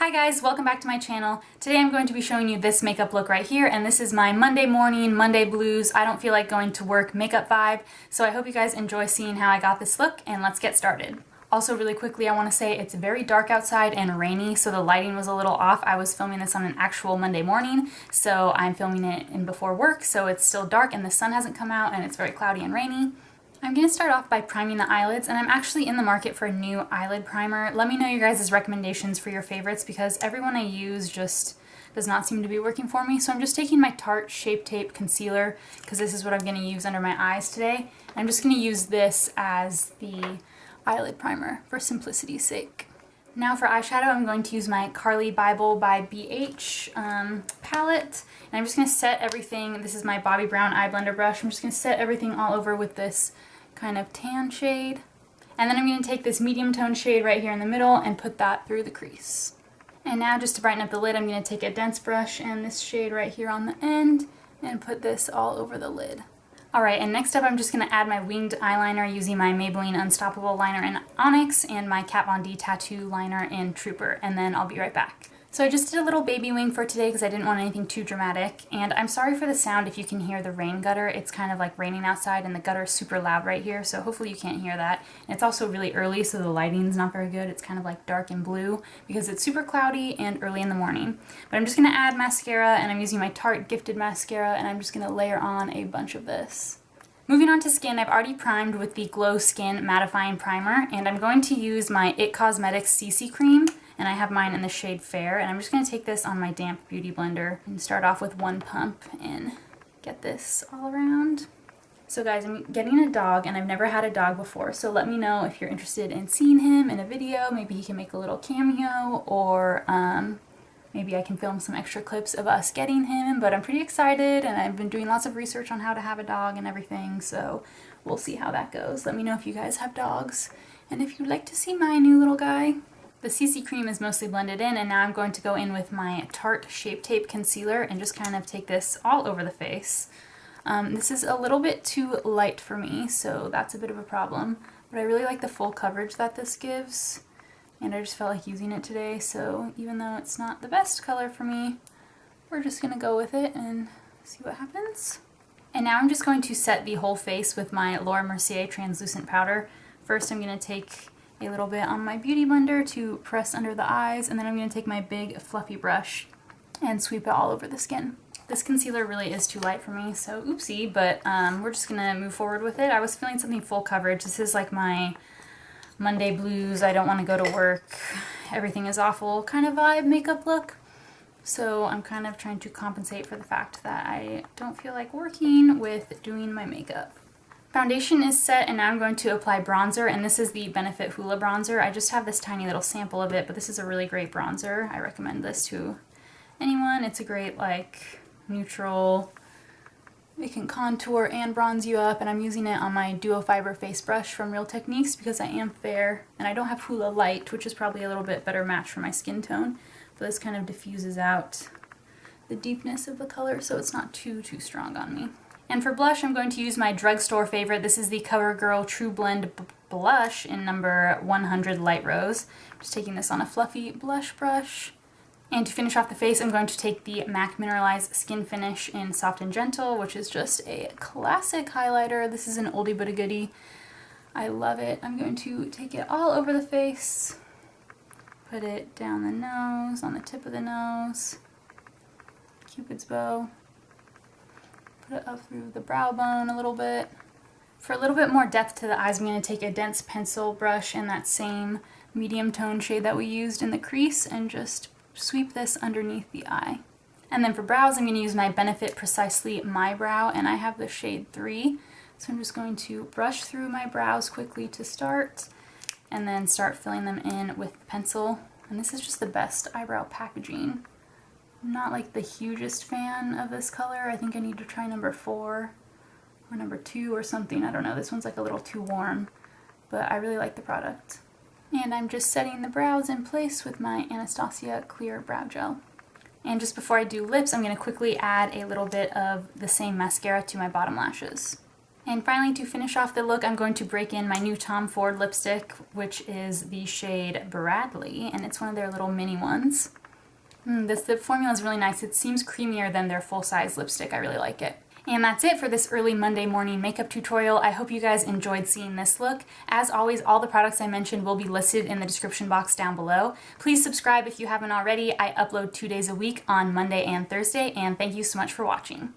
Hi guys, welcome back to my channel. Today I'm going to be showing you this makeup look right here, and this is my Monday morning, Monday blues, I don't feel like going to work makeup vibe. So I hope you guys enjoy seeing how I got this look, and let's get started. Also really quickly, I want to say it's very dark outside and rainy, so the lighting was a little off. I was filming this on an actual Monday morning, so I'm filming it in before work, so it's still dark and the sun hasn't come out and it's very cloudy and rainy. I'm going to start off by priming the eyelids, and I'm actually in the market for a new eyelid primer. Let me know your guys' recommendations for your favorites because everyone I use just does not seem to be working for me. So I'm just taking my Tarte Shape Tape Concealer because this is what I'm going to use under my eyes today. I'm just going to use this as the eyelid primer for simplicity's sake. Now for eyeshadow, I'm going to use my Carli Bybel by BH palette. And I'm just going to set everything, this is my Bobbi Brown eye blender brush, I'm just going to set everything all over with this kind of tan shade. And then I'm going to take this medium tone shade right here in the middle and put that through the crease. And now just to brighten up the lid, I'm going to take a dense brush and this shade right here on the end and put this all over the lid. Alright, and next up I'm just going to add my winged eyeliner using my Maybelline Unstoppable liner in Onyx and my Kat Von D tattoo liner in Trooper, and then I'll be right back. So I just did a little baby wing for today because I didn't want anything too dramatic, and I'm sorry for the sound if you can hear the rain gutter. It's kind of like raining outside and the gutter is super loud right here, so hopefully you can't hear that. And it's also really early, so the lighting's not very good. It's kind of like dark and blue because it's super cloudy and early in the morning. But I'm just going to add mascara, and I'm using my Tarte Gifted Mascara, and I'm just going to layer on a bunch of this. Moving on to skin, I've already primed with the Glo Skin Mattifying Primer, and I'm going to use my It Cosmetics CC Cream, and I have mine in the shade Fair, and I'm just going to take this on my damp beauty blender and start off with one pump and get this all around. So guys, I'm getting a dog, and I've never had a dog before, so let me know if you're interested in seeing him in a video. Maybe he can make a little cameo, or maybe I can film some extra clips of us getting him, but I'm pretty excited, and I've been doing lots of research on how to have a dog and everything, so we'll see how that goes. Let me know if you guys have dogs, and if you'd like to see my new little guy. The CC cream is mostly blended in, and now I'm going to go in with my Tarte Shape Tape Concealer and just kind of take this all over the face. This is a little bit too light for me, so that's a bit of a problem, but I really like the full coverage that this gives. And I just felt like using it today, so even though it's not the best color for me, we're just going to go with it and see what happens. And now I'm just going to set the whole face with my Laura Mercier translucent powder. First I'm going to take a little bit on my beauty blender to press under the eyes, and then I'm going to take my big fluffy brush and sweep it all over the skin. This concealer really is too light for me, so oopsie, but we're just going to move forward with it. I was feeling something full coverage. This is like my Monday blues, I don't want to go to work, everything is awful kind of vibe makeup look. So I'm kind of trying to compensate for the fact that I don't feel like working with doing my makeup. Foundation is set, and now I'm going to apply bronzer, and this is the Benefit Hoola bronzer. I just have this tiny little sample of it, but this is a really great bronzer. I recommend this to anyone. It's a great like neutral, it can contour and bronze you up, and I'm using it on my Duo Fiber face brush from Real Techniques because I am fair and I don't have Hoola Light, which is probably a little bit better match for my skin tone. But this kind of diffuses out the deepness of the color so it's not too strong on me. And for blush, I'm going to use my drugstore favorite. This is the CoverGirl TruBlend blush in number 100 Light Rose. I'm just taking this on a fluffy blush brush. And to finish off the face, I'm going to take the MAC Mineralized Skin Finish in Soft and Gentle, which is just a classic highlighter. This is an oldie but a goodie. I love it. I'm going to take it all over the face, put it down the nose, on the tip of the nose, Cupid's bow, put it up through the brow bone a little bit. For a little bit more depth to the eyes, I'm going to take a dense pencil brush in that same medium tone shade that we used in the crease and just sweep this underneath the eye. And then for brows, I'm going to use my Benefit Precisely My Brow, and I have the shade 3. So I'm just going to brush through my brows quickly to start, and then start filling them in with the pencil. And this is just the best eyebrow packaging. I'm not like the hugest fan of this color. I think I need to try number 4 or number 2 or something. I don't know. This one's like a little too warm, but I really like the product. And I'm just setting the brows in place with my Anastasia Clear Brow Gel. And just before I do lips, I'm going to quickly add a little bit of the same mascara to my bottom lashes. And finally, to finish off the look, I'm going to break in my new Tom Ford lipstick, which is the shade Bradley, and it's one of their little mini ones. The formula is really nice. It seems creamier than their full-size lipstick. I really like it. And that's it for this early Monday morning makeup tutorial. I hope you guys enjoyed seeing this look. As always, all the products I mentioned will be listed in the description box down below. Please subscribe if you haven't already. I upload 2 days a week on Monday and Thursday, and thank you so much for watching.